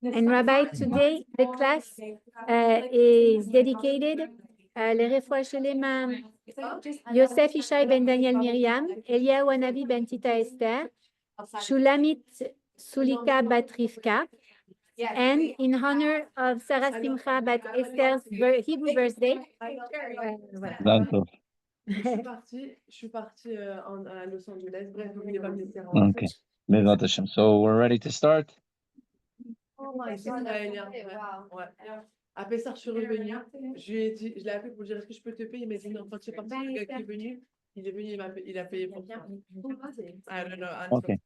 And Rabbi, today the class is dedicated לרפואה שלמה יוסף ישי בן דניאל מרים, אליהו הנביא בן תיתה אסתר, שולמית סוליקה בת רבקה, and in honor of Sarah Simcha bat Esther's Hebrew birthday. Voilà. Je suis partie à Los Angeles. Bref, vous voulez pas me laisser Okay. Bezrat Hashem. So we're ready to start? À pessah, je suis revenue. Je l'ai appelé pour lui dire est-ce que je peux te payer? Il m'a dit non, quand tu es parti, le gars qui est venu, il a payé pour toi. I don't know. Okay.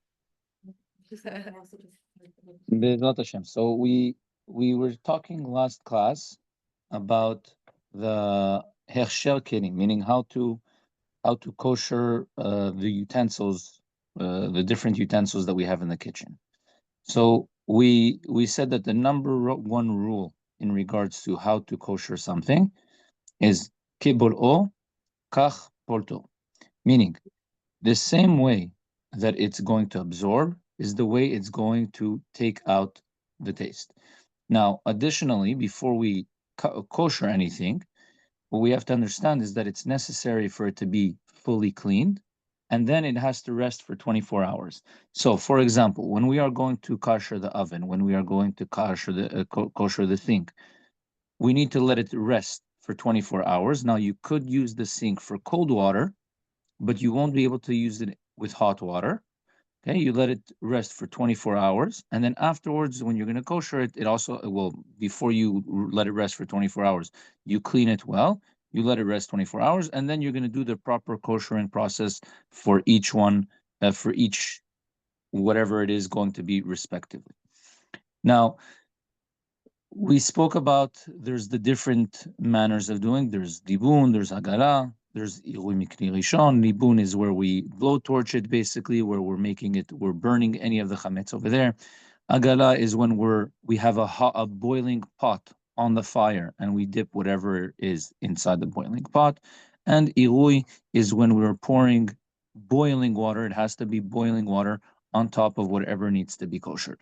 Bezrat Hashem. So we were talking last class about the hershel kelim, meaning how to kosher the utensils, the different utensils that we have in the kitchen. So we said that the number one rule in regards to how to kosher something is kibol'o kach polto, meaning the same way that it's going to absorb is the way it's going to take out the taste. Now, additionally, before we kosher anything, what we have to understand is that it's necessary for it to be fully cleaned, and then it has to rest for 24 hours. So, for example, when we are going to kosher the oven, when we are going to kosher the sink, we need to let it rest for 24 hours. Now, you could use the sink for cold water, but you won't be able to use it with hot water. Okay, you let it rest for 24 hours, and then afterwards, when you're going to kosher it, before you let it rest for 24 hours, you clean it well, you let it rest 24 hours, and then you're going to do the proper koshering process for each one, for each whatever it is going to be respectively. Now, we spoke about there's the different manners of doing. There's dibun, there's hagala, there's irui mikni rishon. Dibun is where we blowtorch it, basically, where we're burning any of the chametz over there. Hagala is when we have a boiling pot on the fire and we dip whatever is inside the boiling pot. And irui is when we're pouring boiling water. It has to be boiling water on top of whatever needs to be koshered.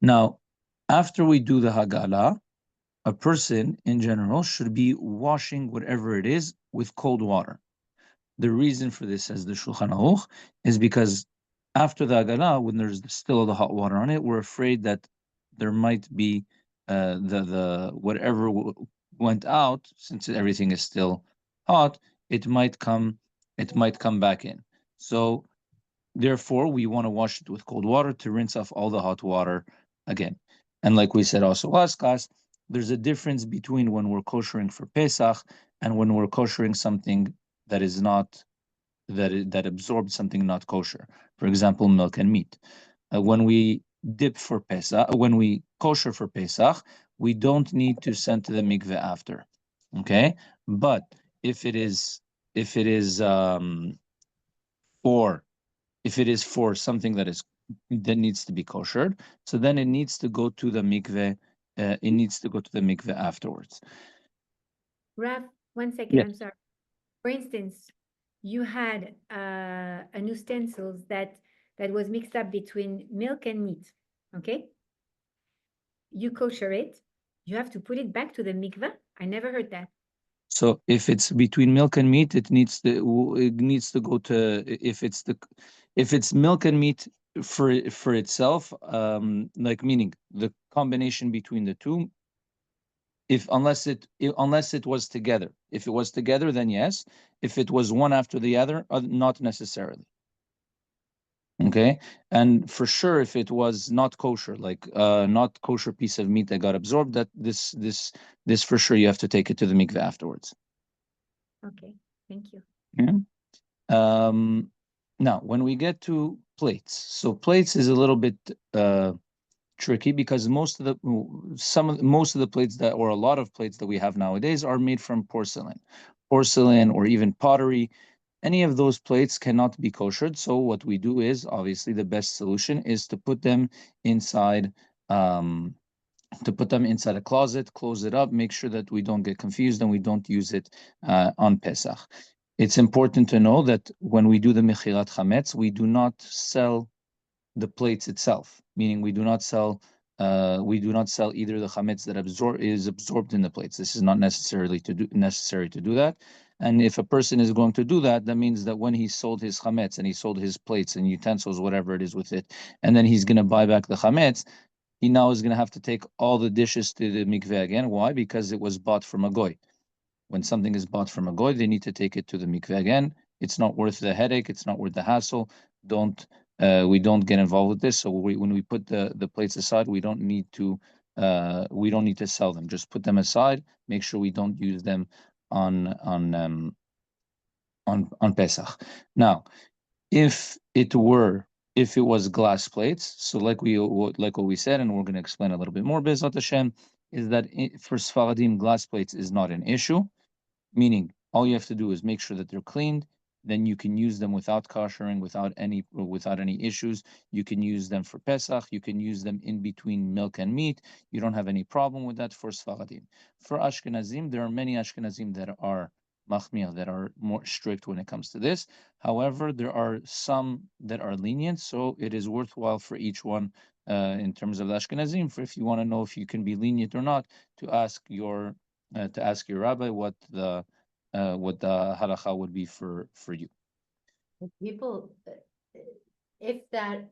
Now, after we do the hagala, a person in general should be washing whatever it is with cold water. The reason for this, as the Shulchan Aruch, is because after the hagala, when there's still the hot water on it, we're afraid that there might be the whatever went out, since everything is still hot, it might come back in. So therefore, we want to wash it with cold water to rinse off all the hot water again. And like we said also last class, there's a difference between when we're koshering for Pesach and when we're koshering something that is not, that absorbs something not kosher. For example, milk and meat. When we dip for Pesach, when we kosher for Pesach, we don't need to send to the mikveh after. Okay? But if it is for something that needs to be koshered, so then it needs to go to the mikveh. It needs to go to the mikveh afterwards. Rav, 1 second. Yes. I'm sorry. For instance, you had an utensil that was mixed up between milk and meat. Okay, you kosher it. You have to put it back to the mikveh. I never heard that. So if it's between milk and meat, it needs to go to, if it's milk and meat for itself, like meaning the combination between the two, unless it was together. If it was together, then yes. If it was one after the other, not necessarily. Okay, and for sure, if it was not kosher, like not kosher piece of meat that got absorbed, that this for sure you have to take it to the mikveh afterwards. Okay, thank you. Yeah. Now, when we get to plates, so plates is a little bit tricky because most of the plates or a lot of plates that we have nowadays are made from porcelain or even pottery. Any of those plates cannot be koshered. So what we do is, obviously, the best solution is to put them inside a closet, close it up, make sure that we don't get confused and we don't use it on Pesach. It's important to know that when we do the mechilat chametz, we do not sell the plates itself, meaning we do not sell either the chametz that is absorbed in the plates. This is not necessary to do that. And if a person is going to do that, that means that when he sold his chametz and he sold his plates and utensils, whatever it is with it, and then he's going to buy back the chametz, he now is going to have to take all the dishes to the mikveh again. Why? Because it was bought from a goy. When something is bought from a goy, they need to take it to the mikveh again. It's not worth the headache. It's not worth the hassle. We don't get involved with this. So when we put the plates aside, we don't need to sell them. Just put them aside. Make sure we don't use them on Pesach. Now, if it was glass plates, so like what we said, and we're going to explain a little bit more, Bezat Hashem, is that for Sfaradim, glass plates is not an issue, meaning all you have to do is make sure that they're cleaned. Then you can use them without koshering, without any issues. You can use them for Pesach. You can use them in between milk and meat. You don't have any problem with that for Sfaradim. For Ashkenazim, there are many Ashkenazim that are machmir, that are more strict when it comes to this. However, there are some that are lenient, so it is worthwhile for each one in terms of the Ashkenazim, for if you want to know if you can be lenient or not, to ask your rabbi what the halacha would be for you. People, if that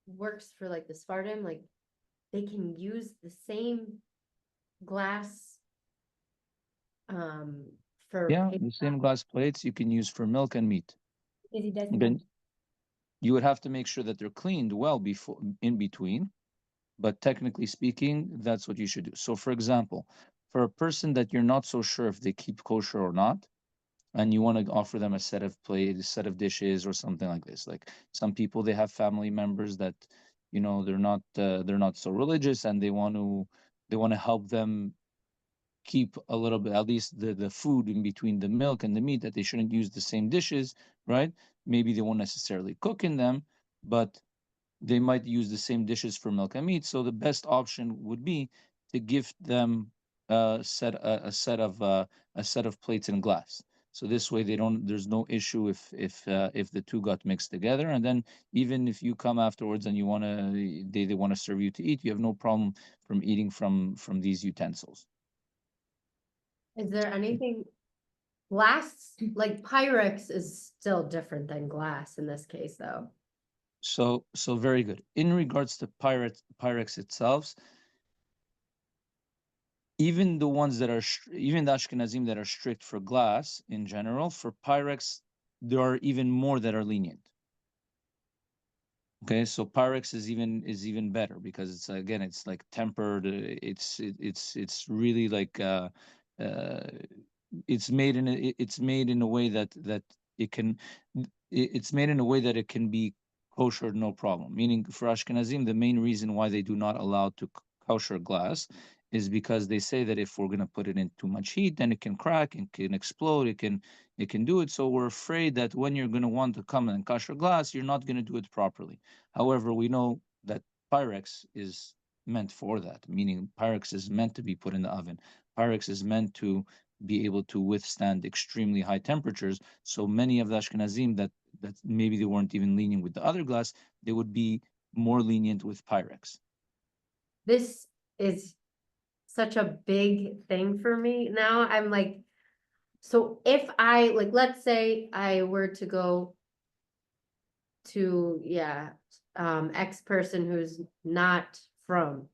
works for like the Spartan, like they can use the same glass for the same glass plates you can use for milk and meat. Because it does Then not. you would have to make sure that they're cleaned well before in between, but technically speaking, that's what you should do. So for example, for a person that you're not so sure if they keep kosher or not, and you want to offer them a set of plates, a set of dishes or something like this, like some people, they have family members that, they're not so religious, and they want to help them keep a little bit, at least the food in between the milk and the meat, that they shouldn't use the same dishes, right? Maybe they won't necessarily cook in them, but they might use the same dishes for milk and meat. So the best option would be to gift them a set of plates in glass. So this way there's no issue if the two got mixed together. And then even if you come afterwards and they want to serve you to eat, you have no problem from eating from these utensils. Is there anything glass, like Pyrex is still different than glass in this case, though? So very good. In regards to Pyrex itself, even the ones that are even the Ashkenazim that are strict for glass in general, for Pyrex, there are even more that are lenient. Okay, so Pyrex is even better because it's like tempered. It's really like it's made in a way that it can it's made in a way that it can be kosher, no problem. Meaning for Ashkenazim, the main reason why they do not allow to kosher glass is because they say that if we're going to put it in too much heat, then it can crack, it can explode, it can do it. So we're afraid that when you're going to want to come and kosher glass, you're not going to do it properly. However, we know that Pyrex is meant for that, meaning Pyrex is meant to be put in the oven. Pyrex is meant to be able to withstand extremely high temperatures. So many of the Ashkenazim that maybe they weren't even lenient with the other glass, they would be more lenient with Pyrex. This is such a big thing for me now. I'm like, so if I, like, let's say I were to go to, X person who's not from,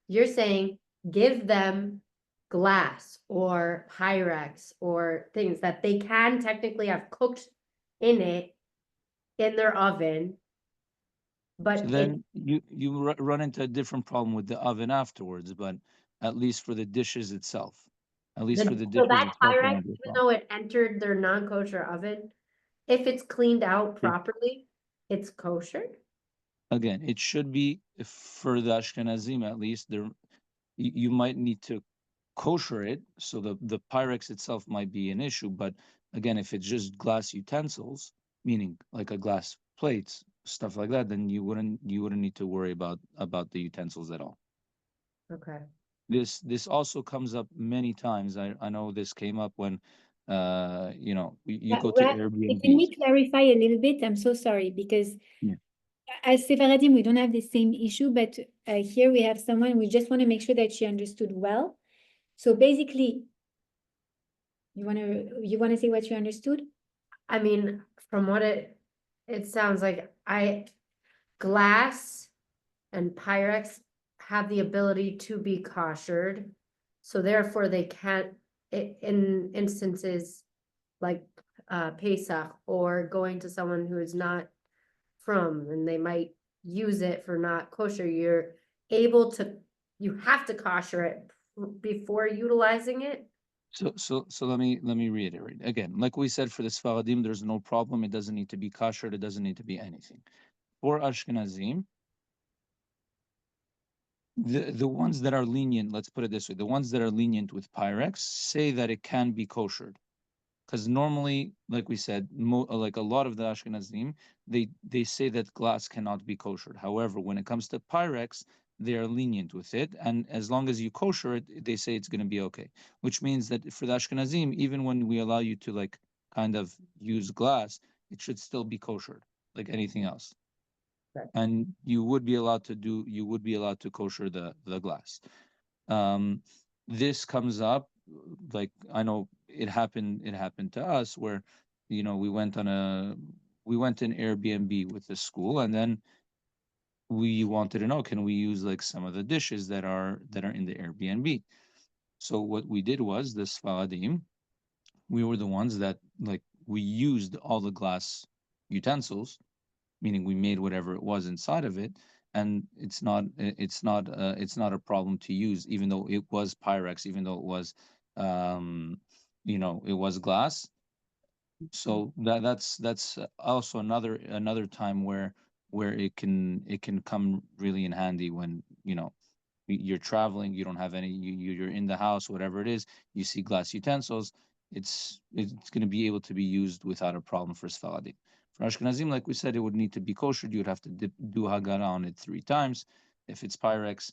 you're saying give them glass or Pyrex or things that they can technically have cooked in it in their oven. But So then you run into a different problem with the oven afterwards, but at least for the dishes itself, so that Pyrex, even problem. though it entered their non-kosher oven, if it's cleaned out properly, it's kosher. Again, it should be, for the Ashkenazim at least, you might need to kosher it, so the Pyrex itself might be an issue. But again, if it's just glass utensils, meaning like a glass plates, stuff like that, then you wouldn't need to worry about the utensils at all. Okay. This also comes up many times. I know this came up when you go to Airbnb. Can we clarify a little bit? I'm so sorry, because As Sephardim, we don't have the same issue, but here we have someone, we just want to make sure that she understood well. So basically, you want to say what you understood? I mean, from what it sounds like, glass and Pyrex have the ability to be koshered. So therefore they can't, in instances like Pesach or going to someone who is not from, and they might use it for not kosher, you have to kosher it before utilizing it. So let me reiterate again. Like we said, for the Sfaradim, there's no problem. It doesn't need to be kosher. It doesn't need to be anything. For Ashkenazim, the ones that are lenient, let's put it this way, the ones that are lenient with Pyrex say that it can be koshered. Because normally, like we said, like a lot of the Ashkenazim, they say that glass cannot be koshered. However, when it comes to Pyrex, they are lenient with it, and as long as you kosher it, they say it's going to be okay. Which means that for the Ashkenazim, even when we allow you to like kind of use glass, it should still be koshered, like anything else. Right. And you would be allowed to kosher the glass. This comes up, like I know it happened to us where, you know, we went in Airbnb with the school, and then we wanted to know, can we use like some of the dishes that are in the Airbnb? So what we did was, the Sfaradim, we were the ones that, like, we used all the glass utensils, meaning we made whatever it was inside of it, and it's not a problem to use, even though it was Pyrex, even though it was it was glass. So that's also another time where it can come really in handy when, you know, you're traveling, you don't have any, you're in the house, whatever it is, you see glass utensils, it's going to be able to be used without a problem for Sfaradim. For Ashkenazim, like we said, it would need to be koshered. You would have to do Hagara on it 3 times if it's Pyrex.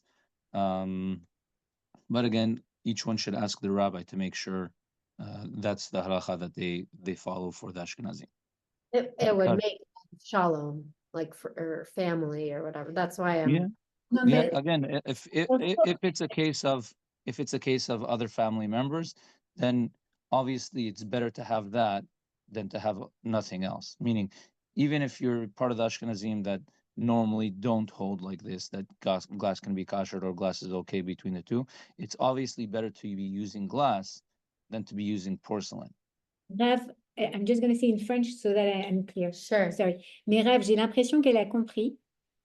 But again, each one should ask the rabbi to make sure that's the halacha that they follow for the Ashkenazim. It would make shalom, like for family or whatever. That's why I'm. Yeah. No, Yeah, but again, if it's a case of other family members, then obviously it's better to have that than to have nothing else. Meaning, even if you're part of the Ashkenazim that normally don't hold like this, that glass can be kosher or glass is okay between the two, it's obviously better to be using glass than to be using porcelain. Rav, I'm just going to say in French so that I'm clear. Sure. Sorry. Mais Rav, j'ai l'impression qu'elle a compris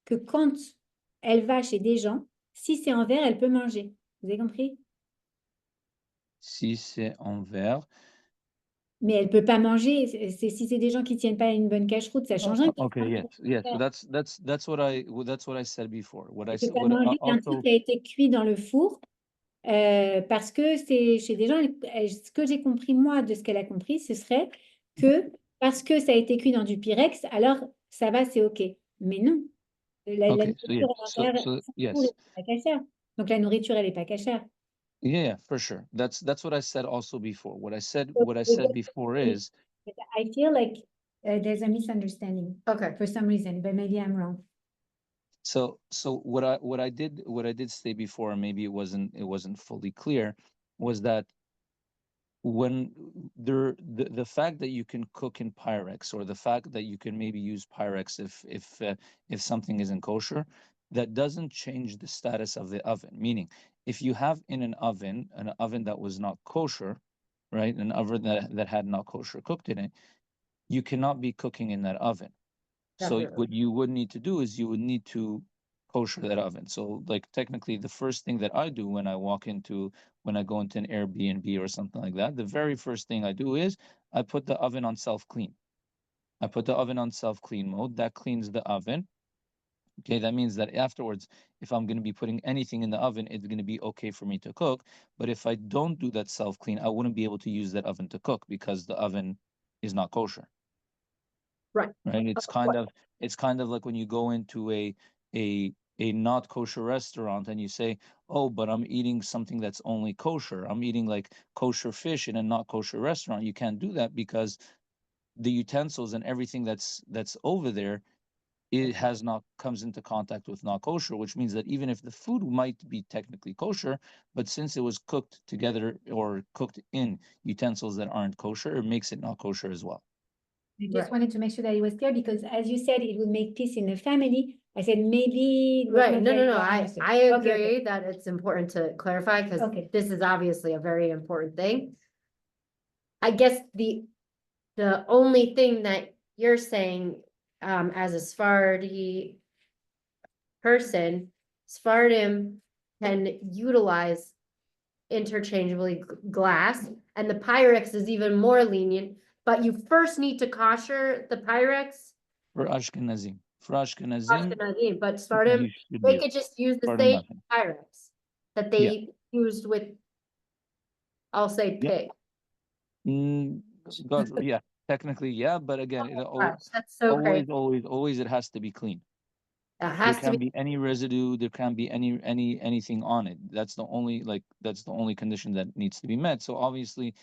que quand elle va chez des gens, si c'est en verre, elle peut manger. Vous avez compris? Si c'est en verre. Mais elle peut pas manger. Si c'est des gens qui tiennent pas une bonne cache-route, ça change rien. Okay, yes. So that's what I said before. What I Elle peut said, pas manger un truc qui a été cuit dans le four parce que c'est chez des gens. Ce que j'ai compris moi de ce qu'elle a compris, ce serait que parce que ça a été cuit dans du Pyrex, alors ça va, c'est ok. Mais non. La okay, so yeah, nourriture à l'intérieur, yes, est pas cachère. Donc la nourriture, elle est pas cachère. yeah, for sure. That's what I said also before. What I said So, before is, I feel like there's a misunderstanding Okay. for some reason, but maybe I'm wrong. so what I did say before, and maybe it wasn't fully clear, was that when the fact that you can cook in Pyrex, or the fact that you can maybe use Pyrex if something isn't kosher, that doesn't change the status of the oven. Meaning, if you have in an oven that was not kosher, right, an oven that had not kosher cooked in it, you cannot be cooking in that oven. So Definitely. what you would need to do is you would need to kosher that oven. So like technically the first thing that I do when I go into an Airbnb or something like that, the very first thing I do is I put the oven on self-clean. I put the oven on self-clean mode. That cleans the oven. Okay, that means that afterwards, if I'm going to be putting anything in the oven, it's going to be okay for me to cook. But if I don't do that self-clean, I wouldn't be able to use that oven to cook because the oven is not kosher. Right. Right. It's kind of like when you go into a not kosher restaurant and you say, oh, but I'm eating something that's only kosher. I'm eating like kosher fish in a not kosher restaurant. You can't do that because the utensils and everything that's over there it has not comes into contact with not kosher, which means that even if the food might be technically kosher, but since it was cooked together or cooked in utensils that aren't kosher, it makes it not kosher as well. I just Right. wanted to make sure that it was clear because as you said, it would make peace in the family. I said maybe. it was Right, not no, very no, no, well I understood. agree Okay, okay. that it's important to clarify, because Okay. this is obviously a very important thing. I guess the only thing that you're saying, as a Sephardi person, Sephardim can utilize interchangeably glass, and the Pyrex is even more lenient, but you first need to kosher the Pyrex. For Ashkenazim, Ashkenazim, but you Sephardim, should they be could just use the Spartan same nothing. Pyrex that Yeah. they used with, I'll say, Yeah. pig. God, yeah, technically, yeah, but again, Gosh, that's so always, crazy. always, it has to be clean. It There has to can't be, be any residue. There can't be anything on it. That's the only condition that needs to be met. So obviously,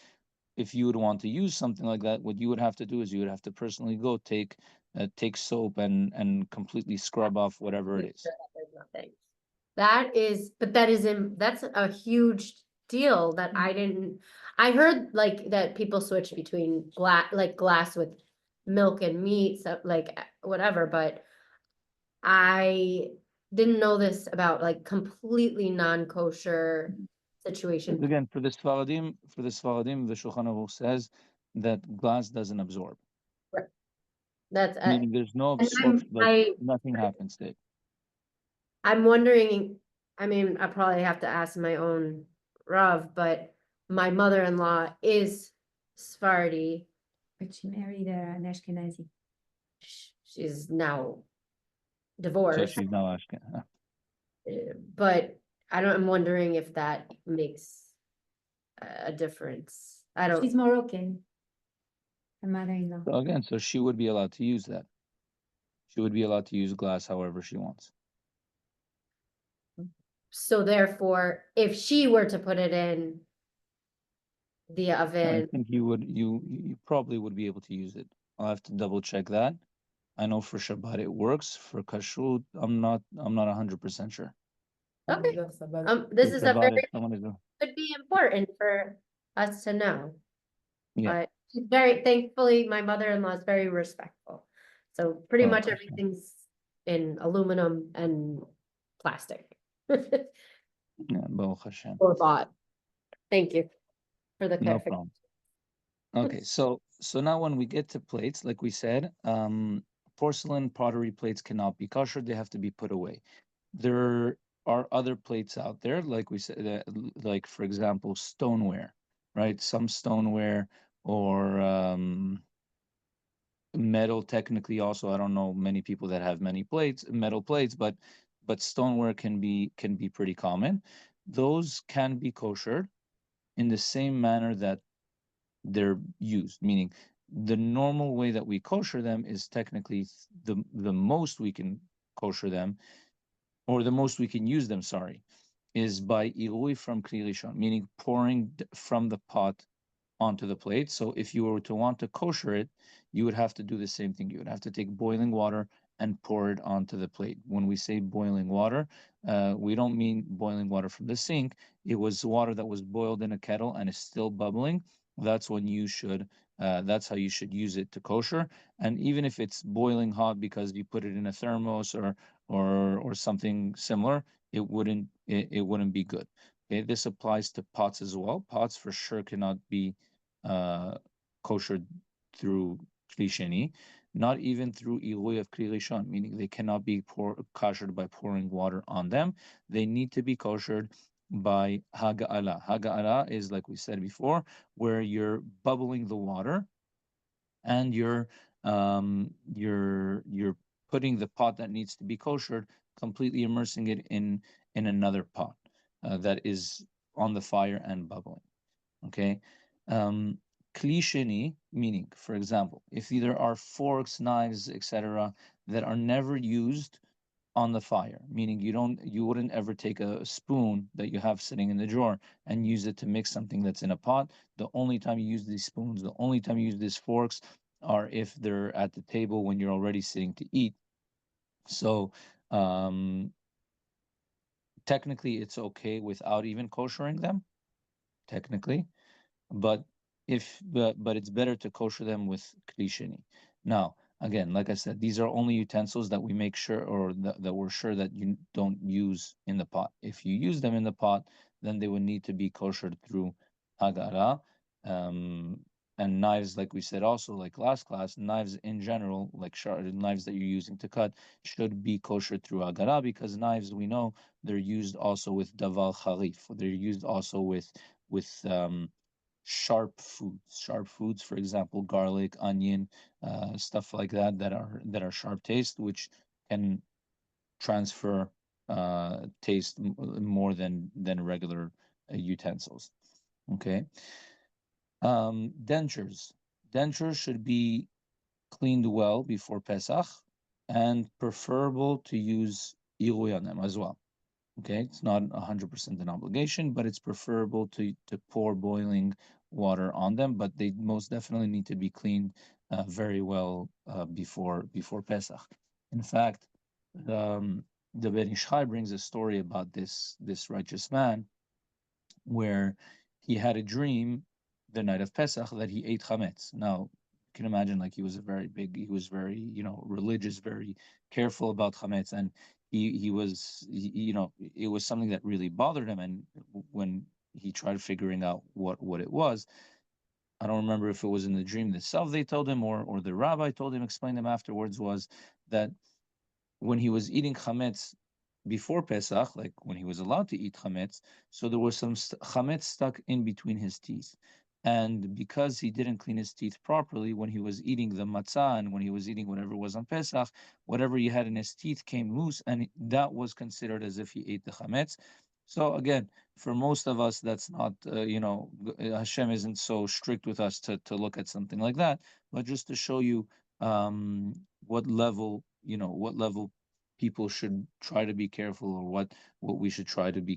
if you would want to use something like that, what you would have to do is you would have to personally go take soap and completely scrub off whatever it make is. sure that there's nothing. That is, but that's a huge deal that I didn't, I heard like that people switch between glass with milk and meat, so like whatever, but I didn't know this about like completely non-kosher Because situation. again, for the Sfaradim, the Shulchan Aruch says that glass doesn't absorb, That's, meaning there's no and absorption, like nothing happens to it. I'm wondering, I mean, I probably have to ask my own Rav, but my mother-in-law is Sephardi. But she married an Ashkenazi. She's now So divorced, she's now Ashken. but I'm wondering if that makes a difference. I She's don't, Moroccan. Her mother-in-law. So again, so she would be allowed to use that. She would be allowed to use glass however she wants. so therefore, if she were to put it in the I oven, think you probably would be able to use it. I'll have to double check that. I know for Shabbat it works. For kashrut, I'm not 100% sure. okay, Ça this For is a Shabbat, very, if someone is could be important for us to know. yeah. But she's very, thankfully, my mother-in-law is very respectful. So pretty Oh, much Hashem. everything's in aluminum and plastic. Yeah, Baruch Hashem. Or bought. Thank you for the No clarification. problem. Okay, so now when we get to plates, like we said, porcelain pottery plates cannot be kosher; they have to be put away. There are other plates out there, like we said, like for example, stoneware, right? Some stoneware or metal. Technically, also, I don't know many people that have metal plates, but stoneware can be pretty common. Those can be kosher in the same manner that they're used, meaning the normal way that we kosher them is technically the most we can kosher them, or the most we can use them, sorry, is by irui from kli rishon, meaning pouring from the pot onto the plate. So if you were to want to kosher it, you would have to do the same thing. You would have to take boiling water and pour it onto the plate. When we say boiling water, we don't mean boiling water from the sink. It was water that was boiled in a kettle and is still bubbling. That's when you should. That's how you should use it to kosher. And even if it's boiling hot because you put it in a thermos or something similar, it wouldn't be good. Okay, this applies to pots as well. Pots for sure cannot be kosher through kli sheni, not even through ilui of kli rishon, meaning they cannot be koshered by pouring water on them. They need to be koshered by haga'ala. Haga'ala is, like we said before, where you're bubbling the water and you're putting the pot that needs to be koshered, completely immersing it in another pot that is on the fire and bubbling. Okay. Kli sheni, meaning, for example, if there are forks, knives, etc., that are never used on the fire, meaning you wouldn't ever take a spoon that you have sitting in the drawer and use it to mix something that's in a pot. The only time you use these spoons, the only time you use these forks are if they're at the table when you're already sitting to eat. So technically it's okay without even koshering them, technically, but it's better to kosher them with kli sheni. Now, again, like I said, these are only utensils that we make sure, or that we're sure that you don't use in the pot. If you use them in the pot, then they would need to be koshered through hagara. And knives, like we said, also like last class, knives in general, like knives that you're using to cut, should be kosher through hagara, because knives, we know, they're used also with daval charif. They're used also with sharp foods, for example, garlic, onion, stuff like that, that are sharp taste, which can transfer taste more than regular utensils. Okay. Dentures should be cleaned well before Pesach, and preferable to use irui on them as well. Okay, it's not 100% an obligation, but it's preferable to pour boiling water on them. But they most definitely need to be cleaned very well before Pesach. In fact, the Ben Ish Chai brings a story about this righteous man, where he had a dream the night of Pesach that he ate chametz. Now, you can imagine, like, he was very, religious, very careful about chametz, and it was something that really bothered him. And when he tried figuring out what it was, I don't remember if it was in the dream itself they told him, or the rabbi told him, explained him afterwards, was that when he was eating chametz before Pesach, like when he was allowed to eat chametz, so there was some chametz stuck in between his teeth. And because he didn't clean his teeth properly, when he was eating the matzah and when he was eating whatever was on Pesach, whatever he had in his teeth came loose, and that was considered as if he ate the chametz. So again, for most of us, that's not, Hashem isn't so strict with us to look at something like that, but just to show you what level people should try to be careful, or what we should try to be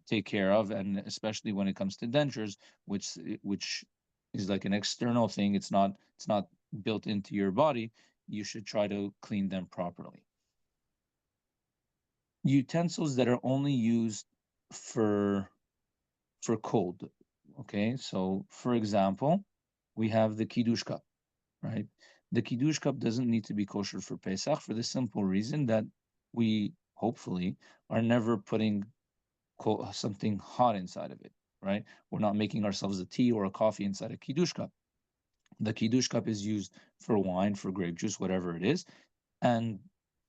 take care of, and especially when it comes to dentures, which is like an external thing. It's not built into your body. You should try to clean them properly. Utensils that are only used for cold. Okay, so for example, we have the kiddush cup, right? The kiddush cup doesn't need to be kosher for Pesach, for the simple reason that we hopefully are never putting something hot inside of it, right? We're not making ourselves a tea or a coffee inside a kiddush cup. The kiddush cup is used for wine, for grape juice, whatever it is, and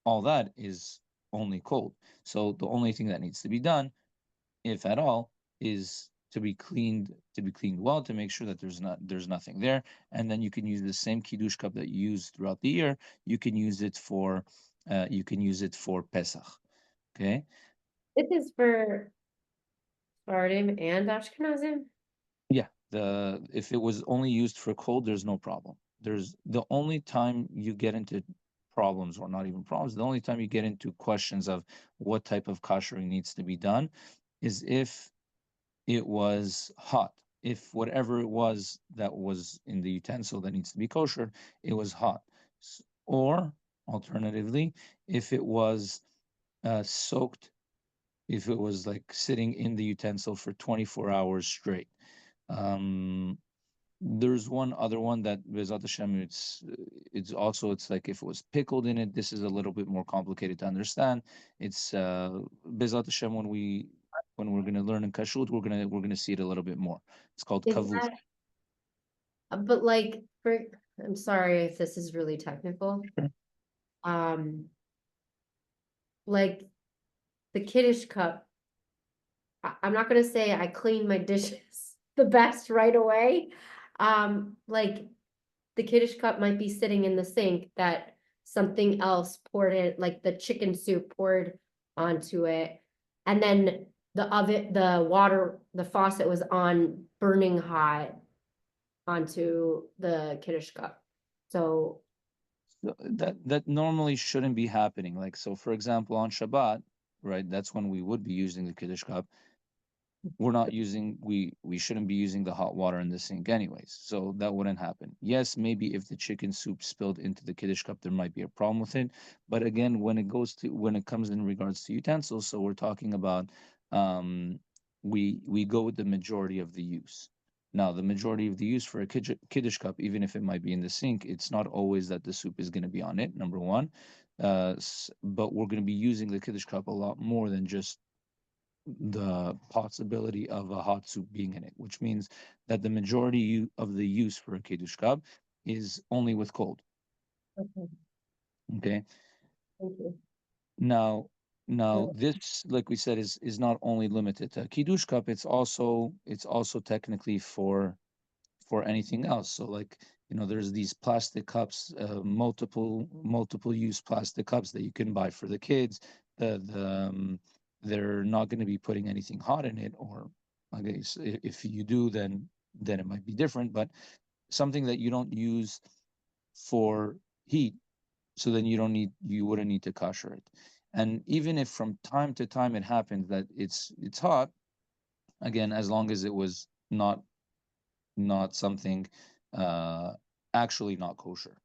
all that is only cold. So the only thing that needs to be done, if at all, is to be cleaned well, to make sure that there's nothing there. And then you can use the same kiddush cup that you use throughout the year. You can use it for Pesach. Okay. This is for Sephardim and Ashkenazim? Yeah. If it was only used for cold, there's no problem. There's the only time you get into problems, or not even problems, the only time you get into questions of what type of koshering needs to be done is if it was hot. If whatever it was that was in the utensil that needs to be kosher, it was hot. Or alternatively, if it was soaked, if it was like sitting in the utensil for 24 hours straight. There's one other one that Bezat Hashem, it's like if it was pickled in it. This is a little bit more complicated to understand. It's Bezat Hashem, when we're going to learn in kashrut, we're going to see it a little bit more. It's called Is kavush. But like, I'm sorry if this is really technical. Sure. Like the Kiddush cup, I'm not gonna say I clean my dishes the best right away. Like the Kiddush cup might be sitting in the sink that something else poured in, like the chicken soup poured onto it. And then the faucet was on burning hot onto the Kiddush cup. So That normally shouldn't be happening. Like, so for example, on Shabbat, right? That's when we would be using the Kiddush cup. we're not using we shouldn't be using the hot water in the sink anyways, so that wouldn't happen. Yes, maybe if the chicken soup spilled into the kiddush cup, there might be a problem with it, but again, when it comes in regards to utensils, so we're talking about um we go with the majority of the use. Now, the majority of the use for a kiddush cup, even if it might be in the sink, it's not always that the soup is going to be on it, number one. But we're going to be using the kiddush cup a lot more than just the possibility of a hot soup being in it, which means that the majority of the use for a kiddush cup is only with cold. Okay, Okay. thank you. Now, this, like we said, is not only limited to kiddush cup. It's also technically for anything else. So, like, there's these plastic cups, multiple use plastic cups that you can buy for the kids. They're not going to be putting anything hot in it, or I guess if you do, then it might be different. But something that you don't use for heat, so then you wouldn't need to kosher it. And even if from time to time it happens that it's hot, again, as long as it was not something uh actually not kosher,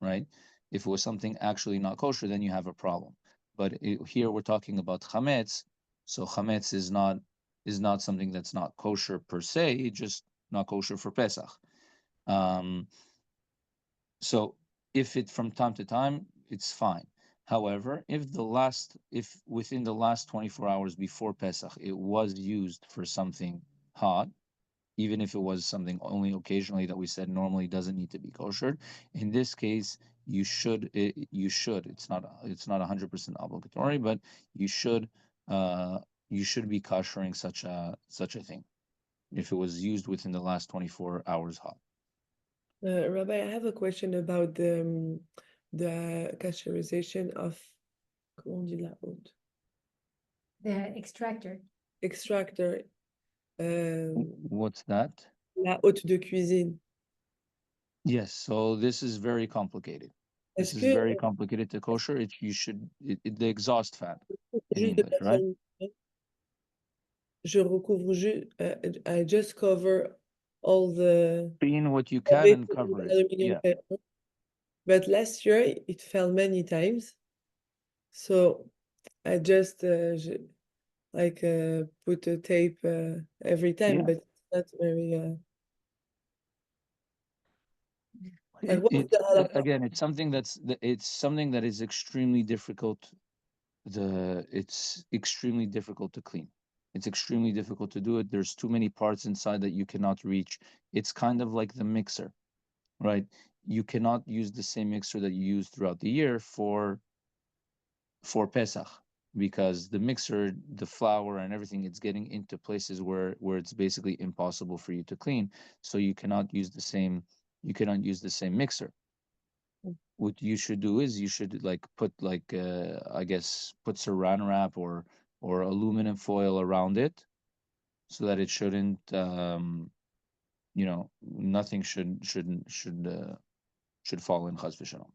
right? If it was something actually not kosher, then you have a problem. But here we're talking about chametz, so chametz is not something that's not kosher per se, it's just not kosher for Pesach. um so if it from time to time, it's fine. However, if within the last 24 hours before Pesach it was used for something hot, even if it was something only occasionally that we said normally doesn't need to be koshered, in this case you should, it's not 100% obligatory, but you should uh you should be koshering such a thing if it was used within the last 24 hours hot. Rabbi, I have a question about the cauterization of, comment on dit la haute? The extractor. Extractor. What's that? La haute de cuisine. Yes, so this is very complicated. This Est-ce is que very complicated to kosher. The exhaust fan in juste de English, la right? je recouvre juste, I just cover all the Clean what you can and cover it. aluminum Yeah. paper. But last year it fell many times, so I just put a tape every time, Yeah. but it's not very like what's It's the halacha? again, it's something that is extremely difficult. It's extremely difficult to clean. It's extremely difficult to do it. There's too many parts inside that you cannot reach. It's kind of like the mixer, right? You cannot use the same mixer that you use throughout the year for Pesach, because the mixer, the flour and everything, it's getting into places where it's basically impossible for you to clean. So you cannot use the same mixer. What you should do is you should like put like I guess put saran wrap or aluminum foil around it, so that it shouldn't nothing should fall in, chas v'shalom.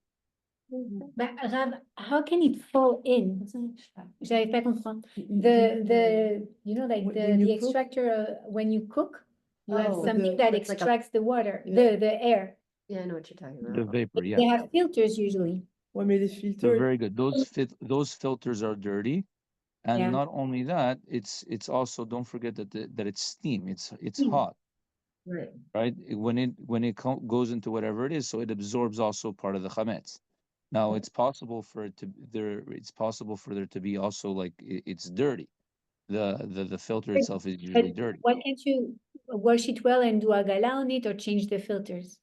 But Rav, how can it fall in? J'avais pas comprendre. Like When you the cook? extractor when you cook, you have Oh, something the- that it's like a- extracts the water, Yeah. the air. Yeah, I know what you're talking The about. vapor, They yeah. have filters usually. Ouais, mais les They're filters, very good. Those filters are dirty. And Yeah. not only that, it's also, don't forget that it's steam. It's Steam. hot, Right. right? When it goes into whatever it is, so it absorbs also part of the chametz. Now it's possible for there to be also like it's dirty. The filter itself is usually But dirty. why can't you wash it well and do a gala on it or change the filters?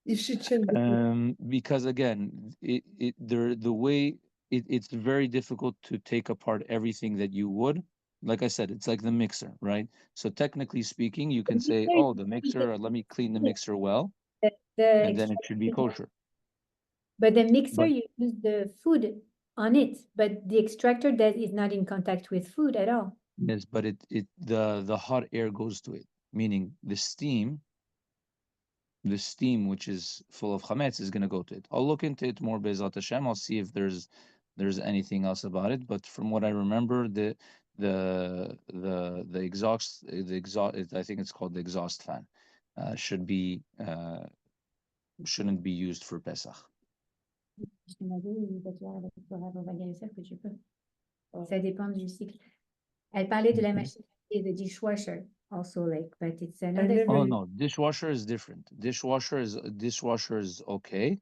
if she change the Because again, it's very difficult to take apart everything that you would. Like I said, it's like the mixer, right? So technically speaking, you can say, mixer "Oh, the mixer. Let me clean the mixer well, The and then it should be kosher." But the mixer, But you use the food on it, but the extractor that is not in contact with food at all. yes, but the hot air goes to it, meaning the steam which is full of chametz is going to go to it. I'll look into it more, Be'ezat Hashem. I'll see if there's anything else about it. But from what I remember, the exhaust, I think it's called the exhaust fan, shouldn't be used for Pesach. Ça dépend du cycle. Elle parlait de la Mhm. machine et the dishwasher also, like, but it's I another. never- Oh no, dishwasher is different. Dishwasher is okay.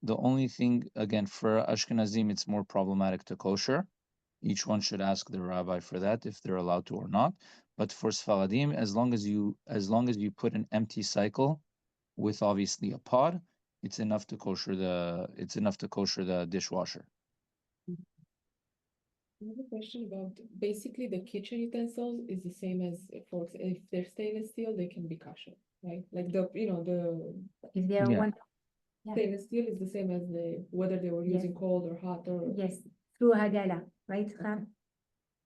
The only thing, again, for Ashkenazim, it's more problematic to kosher. Each one should ask the rabbi for that if they're allowed to or not. But for Sfaradim, as long as you put an empty cycle with obviously a pod, it's enough to kosher the dishwasher. I have a question about, basically the kitchen utensils is the same as if they're stainless steel, they can be kosher, right? Like the If they are Yeah. one, Yeah. stainless steel is the same as whether they were Yes. using cold or hot or. yes, through Hagala, right, Ram?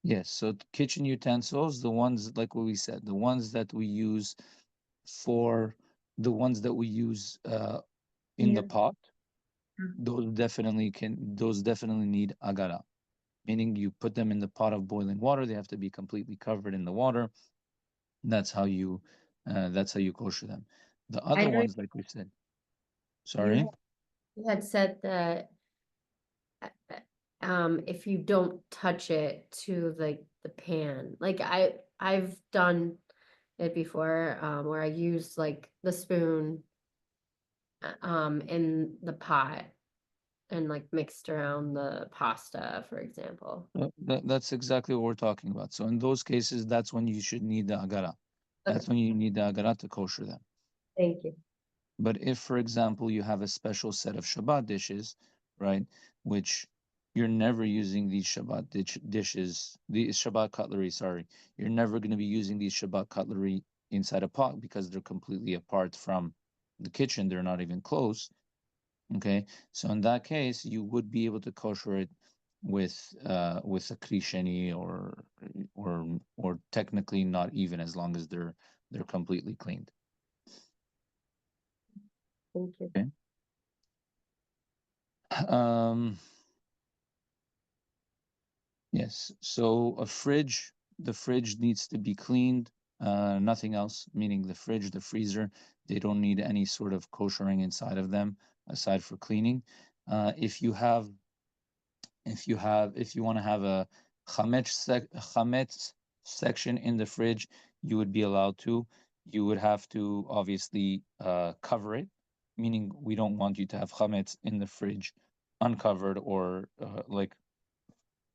Yes, so kitchen utensils, the ones like what we said, the ones that we use in the Yeah. pot, Mhm. those definitely need agara, meaning you put them in the pot of boiling water. They have to be completely covered in the water. That's how you kosher them. The other know ones, like we said, sorry. You had said that if you don't touch it to like the pan, like I've done it before, where I used like the spoon in the pot and like mixed around the pasta, for example. That's exactly what we're talking about. So in those cases, that's when you should need the agara. That's when you need the agara to kosher them. Thank you. But if, for example, you have a special set of Shabbat dishes, right, which you're never using these Shabbat dishes, the Shabbat cutlery, sorry, you're never going to be using these Shabbat cutlery inside a pot because they're completely apart from the kitchen. They're not even close. Okay, so in that case, you would be able to kosher it with a krisheni or technically not even, as long as they're completely cleaned. Thank you. Okay. Yes, so the fridge needs to be cleaned. Nothing else, meaning the fridge, the freezer, they don't need any sort of koshering inside of them aside for cleaning. If you want to have a chametz section in the fridge, you would be allowed to. You would have to obviously cover it, meaning we don't want you to have chametz in the fridge uncovered or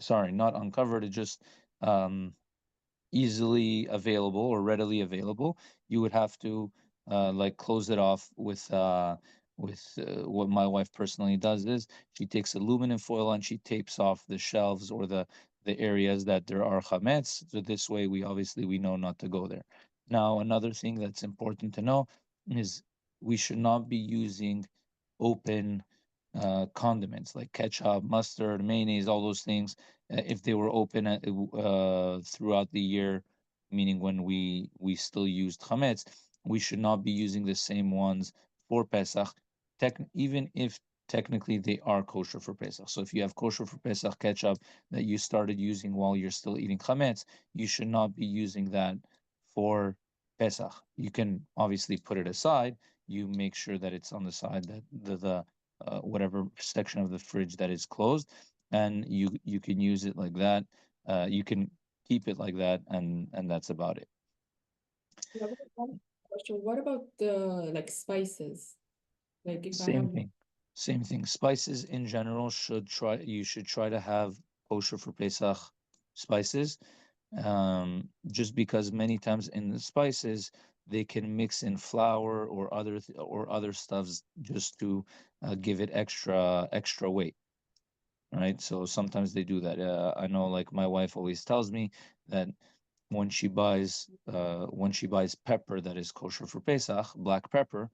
sorry, not uncovered, it's just easily available or readily available. You would have to close it off with what my wife personally does is she takes aluminum foil and she tapes off the shelves or the areas that there are chametz. So this way we know not to go there. Now another thing that's important to know is we should not be using open condiments like ketchup, mustard, mayonnaise, all those things. If they were open throughout the year, meaning when we still used chametz, we should not be using the same ones for Pesach, even if technically they are kosher for Pesach. So if you have kosher for Pesach ketchup that you started using while you're still eating chametz, you should not be using that for Pesach. You can obviously put it aside. You make sure that it's on the side that the whatever section of the fridge that is closed, and you can use it like that. You can keep it like that, and that's about it. What about the like spices? Like if I Same have thing. Same thing. Spices in general you should try to have kosher for Pesach spices. Just because many times in the spices they can mix in flour or other stuffs just to give it extra weight, right? So sometimes they do that. I know, like my wife always tells me that when she buys pepper that is kosher for Pesach, black pepper,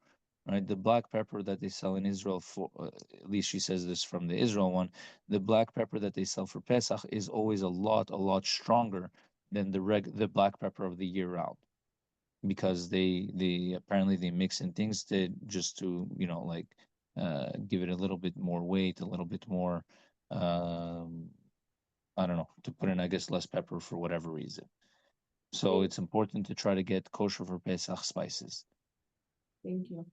right? The black pepper that they sell in Israel for, at least she says this from the Israel one, the black pepper that they sell for Pesach is always a lot stronger than the black pepper of the year round, because they apparently they mix in things to just to give it a little bit more weight, a little bit more I don't know, to put in, I guess, less pepper for whatever reason. So it's important to try to get kosher for Pesach spices. Thank you.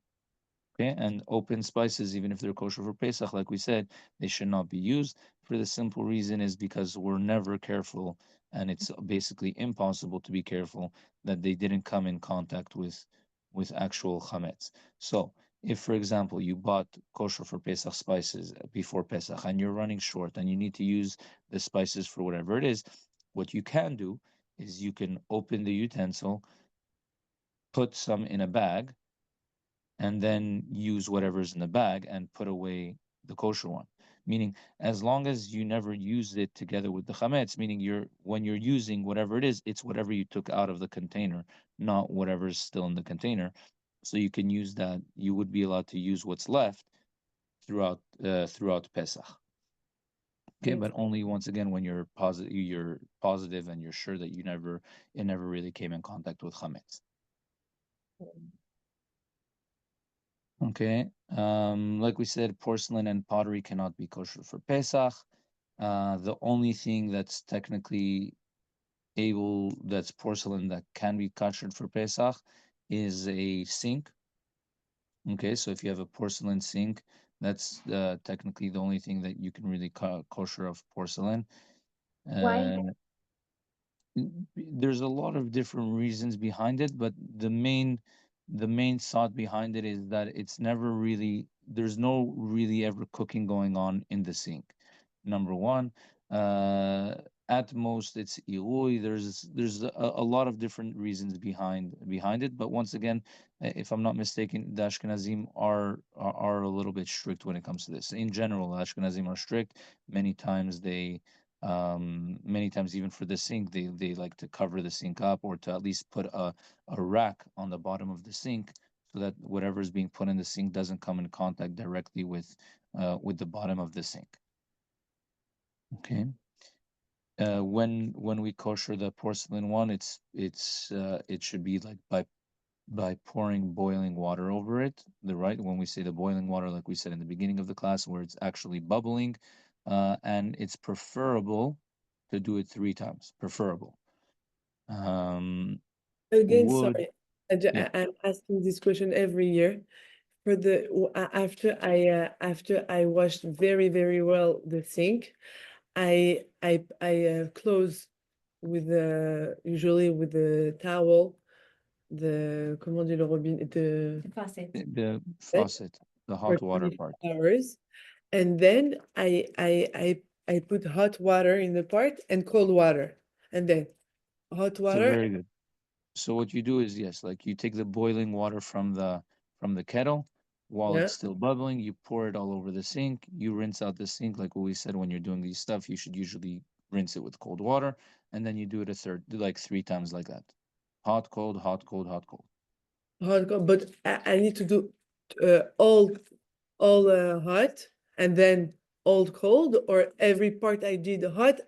Okay, and open spices, even if they're kosher for Pesach, like we said, they should not be used for the simple reason is because we're never careful, and it's basically impossible to be careful that they didn't come in contact with actual chametz. So, if, for example, you bought kosher for Pesach spices before Pesach and you're running short and you need to use the spices for whatever it is, what you can do is you can open the utensil, put some in a bag, and then use whatever's in the bag and put away the kosher one. Meaning, as long as you never use it together with the chametz, meaning when you're using whatever it is, it's whatever you took out of the container, not whatever's still in the container. So you can use that. You would be allowed to use what's left throughout Pesach. Okay, but only once again when you're positive and you're sure that it never really came in contact with chametz. Okay. Like we said, porcelain and pottery cannot be kosher for Pesach. The only thing that's technically that's porcelain that can be kosher for Pesach is a sink. Okay, so if you have a porcelain sink, that's technically the only thing that you can really kosher of porcelain. Why? There's a lot of different reasons behind it, but the main thought behind it is that it's never really there's no really ever cooking going on in the sink. Number one, uh, at most it's ilui. There's a lot of different reasons behind it, but once again, if I'm not mistaken, the Ashkenazim are a little bit strict when it comes to this. In general, the Ashkenazim are strict. Many times even for the sink they like to cover the sink up or to at least put a rack on the bottom of the sink so that whatever is being put in the sink doesn't come in contact directly with the bottom of the sink. Okay. When we kosher the porcelain one, it should be like by pouring boiling water over it. When we say the boiling water, like we said in the beginning of the class, where it's actually bubbling, and it's preferable to do it 3 times. Preferable. Again, Wood, sorry, yeah, I'm asking this question every year. After I washed very, very well the sink, I close with usually with the towel, comment dire le robinet, Faucet. the faucet, the for hot water 24 part. hours, and then I put hot water in the part and cold water, and then hot So water. very good. So what you do is, yes, like you take the boiling water from the kettle while Yeah, it's still bubbling, you pour it all over the sink, you rinse out the sink, like what we said when you're doing these stuff, you should usually rinse it with cold water, and then you do it like 3 times like that. Hot, cold, hot, cold, hot, cold. but I need to do all hot and then all cold, or every part I did hot,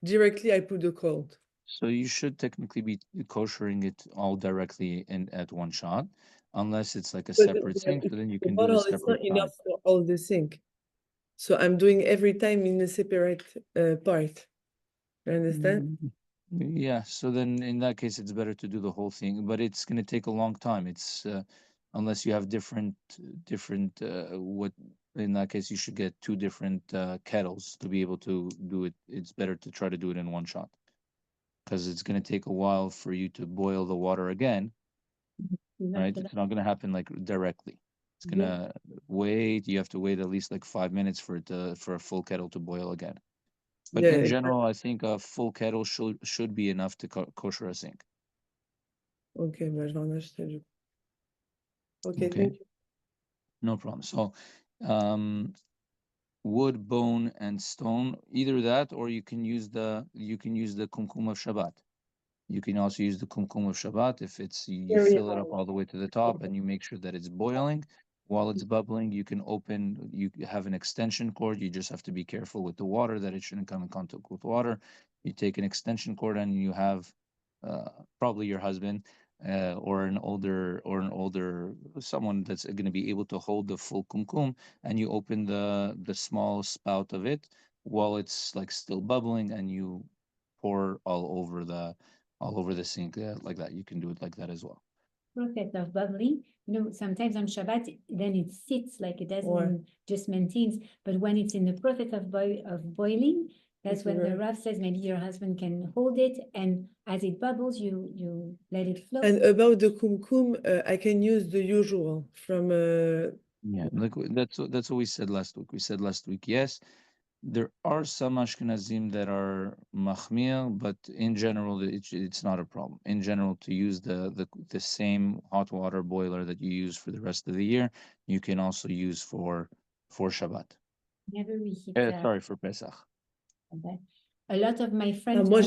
directly I put the cold. So you should technically be koshering it all directly in at one shot, unless it's like a But separate sink, so then you the can do the bottle is separate not enough time. for all the sink. So I'm doing every time in a separate part. You understand? Mm, Yeah, so then in that case, it's better to do the whole thing, but it's going to take a long time. It's unless you have different. What in that case, you should get 2 different kettles to be able to do it. It's better to try to do it in one shot because it's going to take a while for you to boil the water again, right? It's not going to happen like directly. It's going to wait. You have to wait at least like 5 minutes for a full kettle to boil again. But Yeah, in general, I think a full kettle should be enough to kosher a sink. ok, bah, je vais en acheter du coup. Ok, Okay, thank you. no problem. So, wood, bone, and stone, either that, or you can use the kumkum of Shabbat. You can also use the kumkum of Shabbat if it's you Very fill it up hard. all the way to the top and you make sure that it's boiling. While it's bubbling, you have an extension cord. You just have to be careful with the water that it shouldn't come in contact with water. You take an extension cord and you have probably your husband or an older someone that's going to be able to hold the full kumkum, and you open the small spout of it while it's like still bubbling, and you pour all over the sink like that. You can do it like that as well. Process of bubbling, sometimes on Shabbat, then it sits like it doesn't just maintains. But when it's in the process of boiling, that's when the Rav says maybe your husband can hold it, and as it bubbles, you let it flow. And about the kumkum, I can use the usual from. Yeah, like that's what we said last week. We said last week, yes, there are some Ashkenazim that are machmir, but in general, it's not a problem. In general, to use the same hot water boiler that you use for the rest of the year, you can also use for Shabbat. Never reheat. Sorry, for Pesach. A lot of my friends. Moi,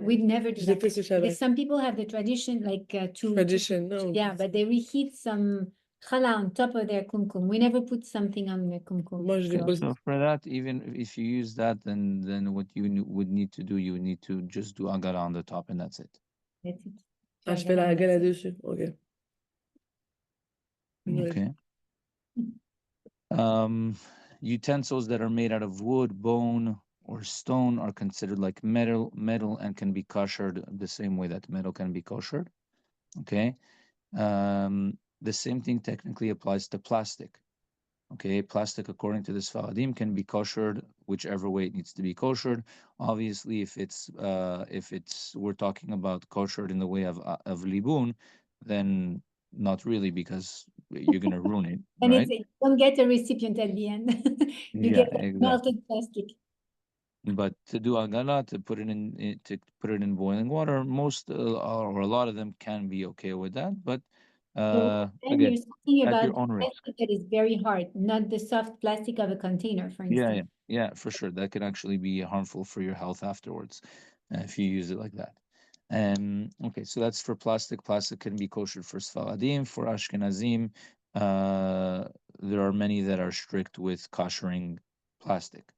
we'd never do je l'ai that. fait ce Shabbat. Because some people have the tradition, like Tradition, no. yeah, but they reheat some challah on top of their kumkum. We never put something on the kumkum. Moi, je l'ai pas. So for that, even if you use that, then what you would need to do, you would need to just do agara on the top, and that's it. That's it. Ah, je fais la agala dessus. Okay. Okay. Utensils that are made out of wood, bone, or stone are considered like metal, and can be koshered the same way that metal can be koshered. Okay. The same thing technically applies to plastic. Okay, plastic, according to the Sfaradim, can be koshered whichever way it needs to be koshered. Obviously, if it's we're talking about koshered in the way of libun, then not really, because you're gonna ruin it, And right? you don't get a recipient at the end. You Yeah, get exactly. melted plastic. But to do agala, to put it in boiling water, most or a lot of them can be okay with that. But So then again, you're talking at about your own risk. plastic that is very hard, not the soft plastic of a container, for instance. Yeah, for sure. That can actually be harmful for your health afterwards if you use it like that. Okay, so that's for plastic. Plastic can be kosher for Sfaradim. For Ashkenazim, there are many that are strict with koshering plastic.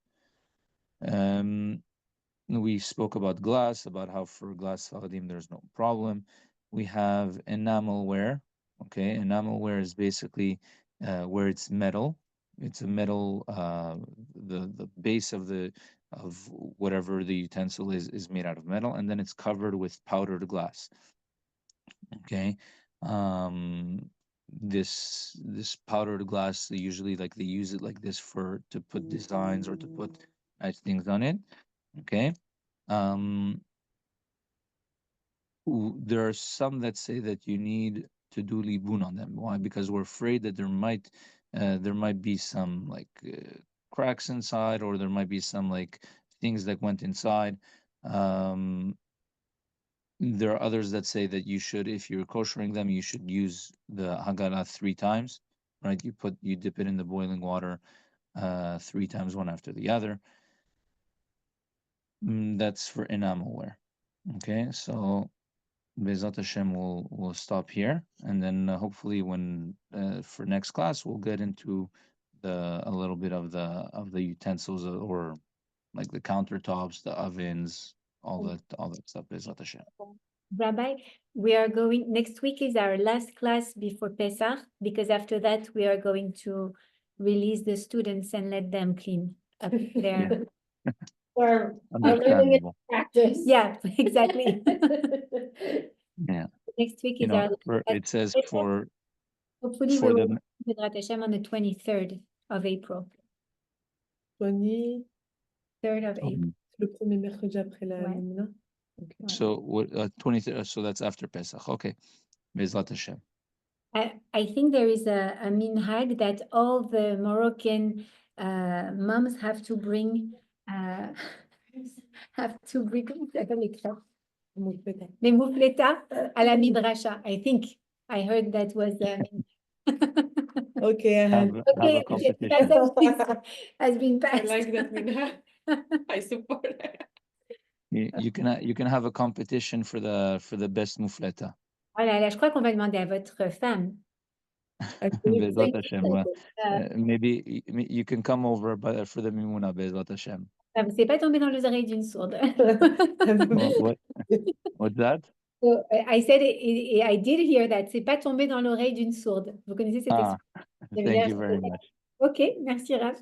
We spoke about glass, about how for glass Sfaradim there's no problem. We have enamelware. Okay, enamelware is basically where it's metal. It's a metal. The base of whatever the utensil is made out of metal, and then it's covered with powdered glass. Okay, this powdered glass, usually like they use it like this to put designs or to put nice things on it. Okay. There are some that say that you need to do libun on them. Why? Because we're afraid that there might be some like cracks inside, or there might be some like things that went inside. There are others that say that you should, if you're koshering them, you should use the hagala 3 times, right? You dip it in the boiling water 3 times, one after the other. That's for enamelware. Okay, so Bezat Hashem will stop here, and then hopefully when for next class we'll get into a little bit of the utensils, or like the countertops, the ovens, all that stuff. Bezat Hashem. Rabbi, we are going, next week is our last class before Pesach, because after that we are going to release the students and let them clean up their Or Understandable. practice. Yeah, exactly. Yeah. Next week is our It says for hopefully for we the will with Hashem on the 23rd of April. 23rd of April. le premier mercredi après la Ouais. Mimna. Okay. So what 23rd, so that's after Pesach. Okay. Bezat Hashem. I think there is a minhag that all the Moroccan moms have to bring les moufletas à la Midrasha. I think I heard that was Okay, I had. Have a competition. has been I passed. like that, Mina. I support it. You can have a competition for the best mufleta. Oh là là, je crois qu'on va demander à votre femme. Bezat Hashem. Maybe you can come over for the Mimuna, Bezat Hashem. C'est pas tombé dans les oreilles d'une sourde. What's that? So, I said I did hear that. C'est pas tombé dans l'oreille d'une sourde. Vous connaissez cette expression? Thank you very much. Ok, merci Raph.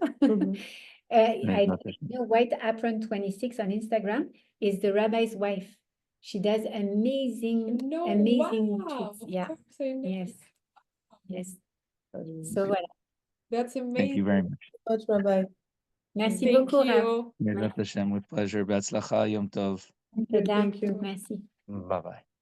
Bezrat Hashem. White Apron 26 on Instagram is the rabbi's wife. She does amazing No, amazing wow, treats. of Yeah. course I know. Yes. Yes. So voilà. That's Thank amazing. you very much. Much, Rabbi. Merci Thank beaucoup, Rav. you. Bezrat Hashem, with pleasure. Be'atzlacha, Yom Tov. Toda. Thank you. Merci. Bye-bye.